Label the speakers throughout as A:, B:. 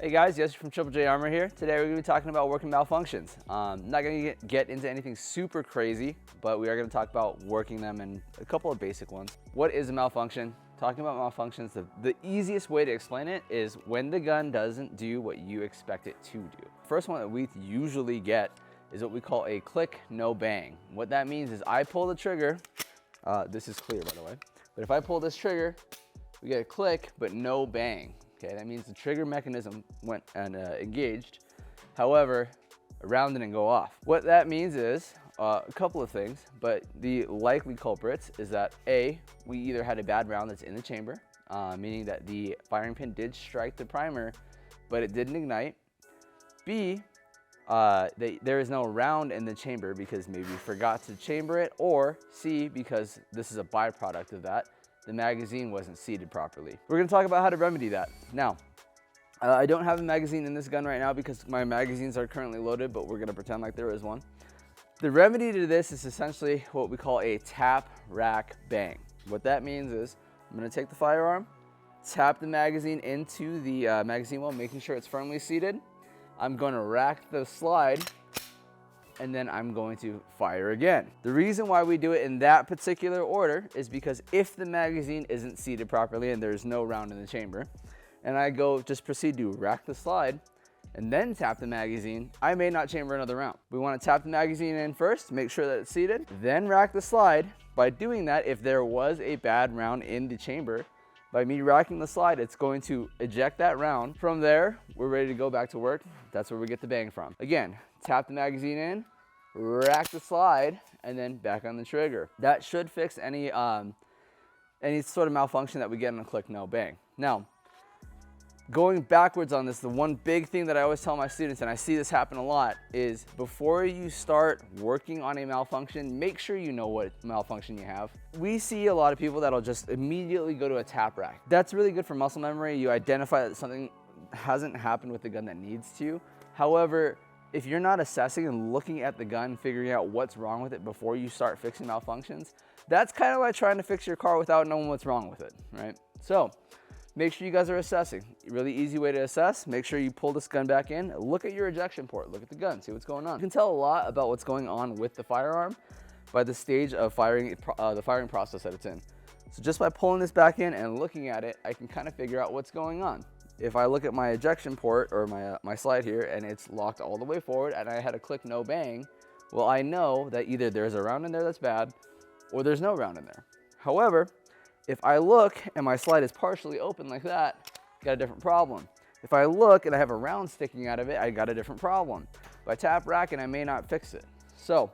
A: Hey guys, Jesse from Triplejarmory here. Today we're going to be talking about working malfunctions. Not going to get into anything super crazy, but we are going to talk about working them and a couple of basic ones. What is a malfunction? Talking about malfunctions, the easiest way to explain it is when the gun doesn't do what you expect it to do. First one that we usually get is what we call a click, no bang. What that means is I pull the trigger, this is clear by the way, but if I pull this trigger, we get a click, but no bang. Okay, that means the trigger mechanism went and engaged. However, a round didn't go off. What that means is a couple of things, but the likely culprits is that A, we either had a bad round that's in the chamber, meaning that the firing pin did strike the primer, but it didn't ignite. B, there is no round in the chamber because maybe we forgot to chamber it, or C, because this is a byproduct of that, the magazine wasn't seated properly. We're gonna talk about how to remedy that. Now, I don't have a magazine in this gun right now because my magazines are currently loaded, but we're gonna pretend like there is one. The remedy to this is essentially what we call a tap, rack, bang. What that means is I'm gonna take the firearm, tap the magazine into the magazine well, making sure it's firmly seated. I'm gonna rack the slide, and then I'm going to fire again. The reason why we do it in that particular order is because if the magazine isn't seated properly and there's no round in the chamber, and I just proceed to rack the slide and then tap the magazine, I may not chamber another round. We want to tap the magazine in first, make sure that it's seated, then rack the slide. By doing that, if there was a bad round in the chamber, by me racking the slide, it's going to eject that round. From there, we're ready to go back to work. That's where we get the bang from. Again, tap the magazine in, rack the slide, and then back on the trigger. That should fix any sort of malfunction that we get on a click, no bang. Now, going backwards on this, the one big thing that I always tell my students, and I see this happen a lot, is before you start working on a malfunction, make sure you know what malfunction you have. We see a lot of people that'll just immediately go to a tap rack. That's really good for muscle memory. You identify that something hasn't happened with the gun that needs to. However, if you're not assessing and looking at the gun, figuring out what's wrong with it before you start fixing malfunctions, that's kind of like trying to fix your car without knowing what's wrong with it, right? So make sure you guys are assessing. Really easy way to assess. Make sure you pull this gun back in, look at your ejection port, look at the gun, see what's going on. You can tell a lot about what's going on with the firearm by the stage of the firing process that it's in. So just by pulling this back in and looking at it, I can kind of figure out what's going on. If I look at my ejection port or my slide here and it's locked all the way forward and I had a click no bang, well, I know that either there's a round in there that's bad or there's no round in there. However, if I look and my slide is partially open like that, got a different problem. If I look and I have a round sticking out of it, I got a different problem. If I tap rack and I may not fix it. So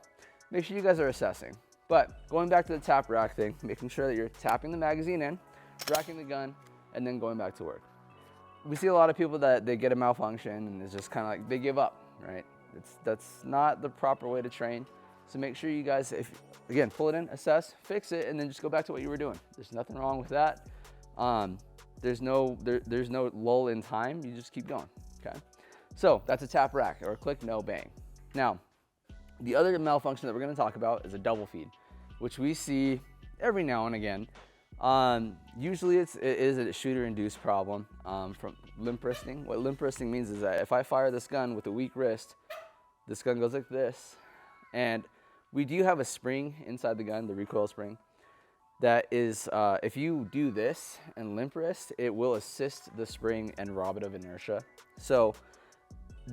A: make sure you guys are assessing. But going back to the tap rack thing, making sure that you're tapping the magazine in, racking the gun, and then going back to work. We see a lot of people that they get a malfunction and it's just kind of like they give up, right? That's not the proper way to train. So make sure you guys, again, pull it in, assess, fix it, and then just go back to what you were doing. There's nothing wrong with that. There's no lull in time. You just keep going, okay? So that's a tap rack or a click, no bang. Now, the other malfunction that we're gonna talk about is a double feed, which we see every now and again. Usually it is a shooter-induced problem from limp wristing. What limp wristing means is that if I fire this gun with a weak wrist, this gun goes like this, and we do have a spring inside the gun, the recoil spring, that is, if you do this and limp wrist, it will assist the spring and rob it of inertia. So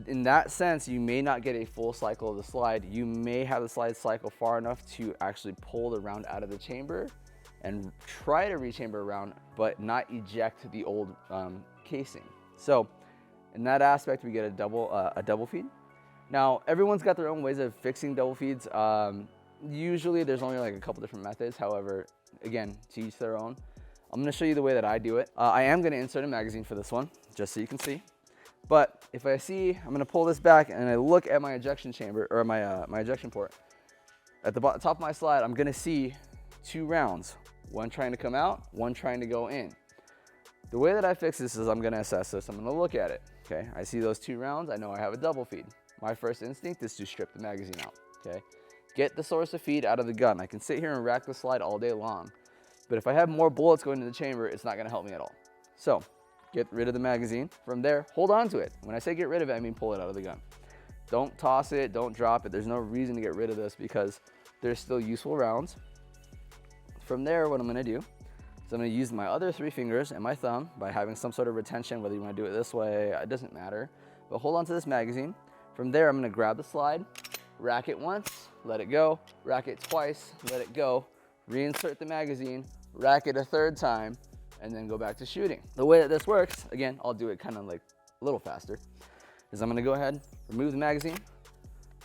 A: in that sense, you may not get a full cycle of the slide. You may have the slide cycle far enough to actually pull the round out of the chamber and try to rechamber around, but not eject the old casing. So in that aspect, we get a double feed. Now, everyone's got their own ways of fixing double feeds. Usually there's only like a couple different methods. However, again, to each their own. I'm gonna show you the way that I do it. I am gonna insert a magazine for this one, just so you can see. But if I see, I'm gonna pull this back and I look at my ejection chamber, or my ejection port. At the top of my slide, I'm gonna see two rounds. One trying to come out, one trying to go in. The way that I fix this is I'm gonna assess this. I'm gonna look at it, okay? I see those two rounds, I know I have a double feed. My first instinct is to strip the magazine out, okay? Get the source of feed out of the gun. I can sit here and rack the slide all day long, but if I have more bullets going into the chamber, it's not gonna help me at all. So get rid of the magazine. From there, hold on to it. When I say get rid of it, I mean pull it out of the gun. Don't toss it, don't drop it. There's no reason to get rid of this because there's still useful rounds. From there, what I'm gonna do is I'm gonna use my other 3 fingers and my thumb by having some sort of retention, whether you wanna do it this way, it doesn't matter. But hold on to this magazine. From there, I'm gonna grab the slide, rack it once, let it go, rack it twice, let it go, reinsert the magazine, rack it a 3rd time, and then go back to shooting. The way that this works, again, I'll do it kind of like a little faster, is I'm gonna go ahead, remove the magazine,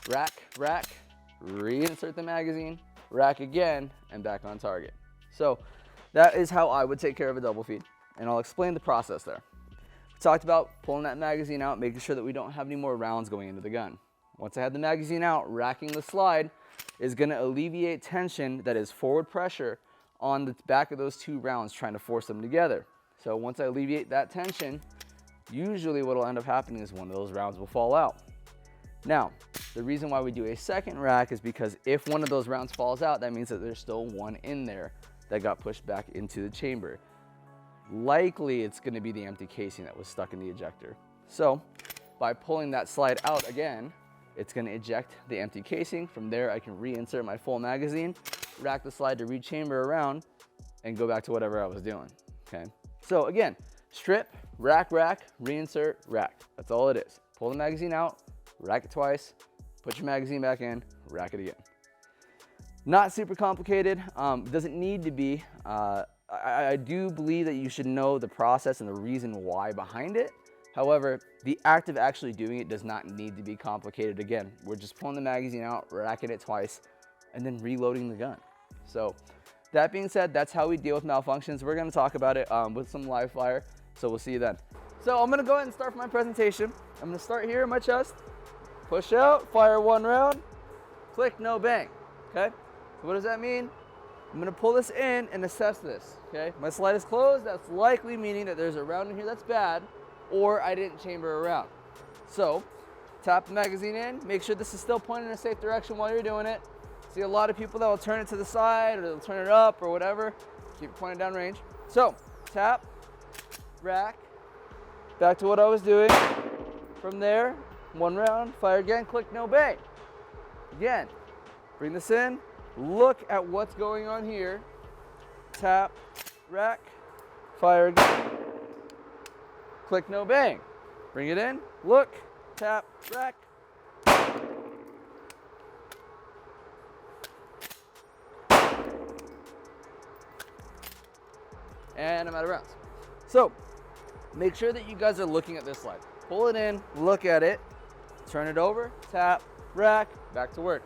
A: rack, reinsert the magazine, rack again, and back on target. So that is how I would take care of a double feed, and I'll explain the process there. We talked about pulling that magazine out, making sure that we don't have any more rounds going into the gun. Once I have the magazine out, racking the slide is gonna alleviate tension that is forward pressure on the back of those 2 rounds trying to force them together. So once I alleviate that tension, usually what will end up happening is one of those rounds will fall out. Now, the reason why we do a 2nd rack is because if one of those rounds falls out, that means that there's still one in there that got pushed back into the chamber. Likely it's gonna be the empty casing that was stuck in the ejector. So by pulling that slide out again, it's gonna eject the empty casing. From there, I can reinsert my full magazine, rack the slide to rechamber around, and go back to whatever I was doing, okay? So again, strip, rack, reinsert, rack. That's all it is. Pull the magazine out, rack it twice, put your magazine back in, rack it again. Not super complicated, doesn't need to be. I do believe that you should know the process and the reason why behind it. However, the act of actually doing it does not need to be complicated. Again, we're just pulling the magazine out, racking it twice, and then reloading the gun. So that being said, that's how we deal with malfunctions. We're gonna talk about it with some live fire, so we'll see you then. So I'm gonna go ahead and start my presentation. I'm gonna start here in my chest, push out, fire 1 round, click, no bang, okay? So what does that mean? I'm gonna pull this in and assess this, okay? My slide is closed, that's likely meaning that there's a round in here that's bad, or I didn't chamber a round. So, tap the magazine in, make sure this is still pointing in a safe direction while you're doing it. See a lot of people that will turn it to the side, or they'll turn it up, or whatever. Keep it pointed down range. So, tap, rack, back to what I was doing. From there, 1 round, fire again, click, no bang. Again, bring this in, look at what's going on here. Tap, rack, fire again, click, no bang. Bring it in, look, tap, rack. And I'm out of rounds. So, make sure that you guys are looking at this slide. Pull it in, look at it, turn it over, tap, rack, back to work.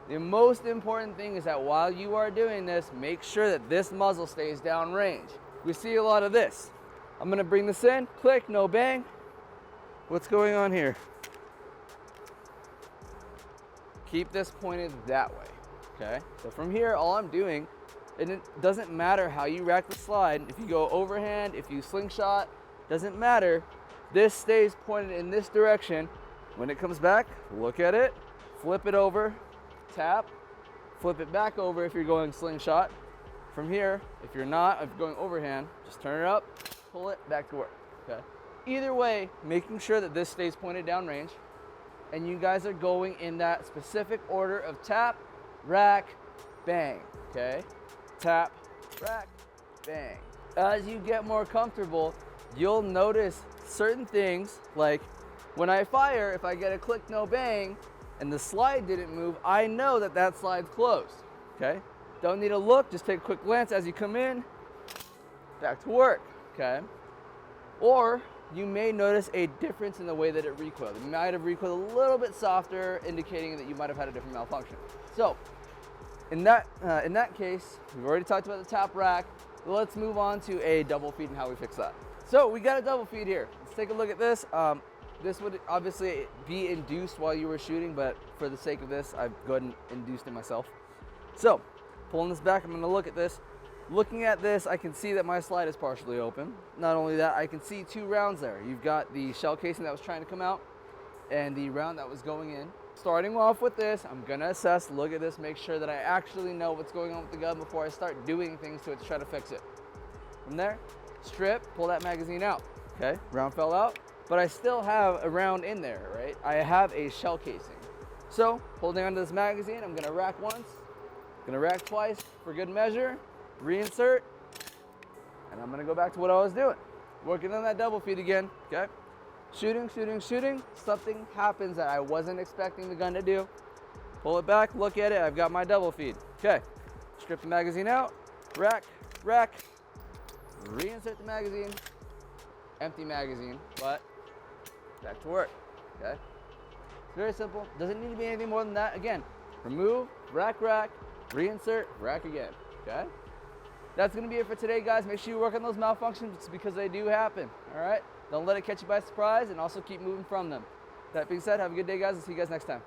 A: The most important thing is that while you are doing this, make sure that this muzzle stays down range. We see a lot of this. I'm gonna bring this in, click, no bang. What's going on here? Keep this pointed that way, okay? So from here, all I'm doing, and it doesn't matter how you rack the slide, if you go overhand, if you slingshot, doesn't matter. This stays pointed in this direction. When it comes back, look at it, flip it over, tap, flip it back over if you're going slingshot. From here, if you're not, if you're going overhand, just turn it up, pull it, back to work, okay? Either way, making sure that this stays pointed down range, and you guys are going in that specific order of tap, rack, bang, okay? Tap, rack, bang. As you get more comfortable, you'll notice certain things, like when I fire, if I get a click, no bang, and the slide didn't move, I know that that slide's closed, okay? Don't need to look, just take a quick glance as you come in, back to work, okay? Or you may notice a difference in the way that it recoiled. It might have recoiled a little bit softer, indicating that you might have had a different malfunction. So, in that case, we've already talked about the tap rack. Let's move on to a double feed and how we fix that. So we got a double feed here. Let's take a look at this. This would obviously be induced while you were shooting, but for the sake of this, I've go ahead and induced it myself. So, pulling this back, I'm gonna look at this. Looking at this, I can see that my slide is partially open. Not only that, I can see 2 rounds there. You've got the shell casing that was trying to come out and the round that was going in. Starting off with this, I'm gonna assess, look at this, make sure that I actually know what's going on with the gun before I start doing things to it to try to fix it. From there, strip, pull that magazine out. Okay, round fell out, but I still have a round in there, right? I have a shell casing. So, holding onto this magazine, I'm gonna rack once, gonna rack twice for good measure, reinsert, and I'm gonna go back to what I was doing. Working on that double feed again, okay? Shooting, shooting, shooting. Something happens that I wasn't expecting the gun to do. Pull it back, look at it, I've got my double feed. Okay, strip the magazine out, rack, rack, reinsert the magazine, empty magazine, but back to work, okay? It's very simple, doesn't need to be anything more than that. Again, remove, rack, rack, reinsert, rack again, okay? That's gonna be it for today, guys. Make sure you work on those malfunctions because they do happen, all right? Don't let it catch you by surprise, and also keep moving from them. That being said, have a good day, guys, and see you guys next time.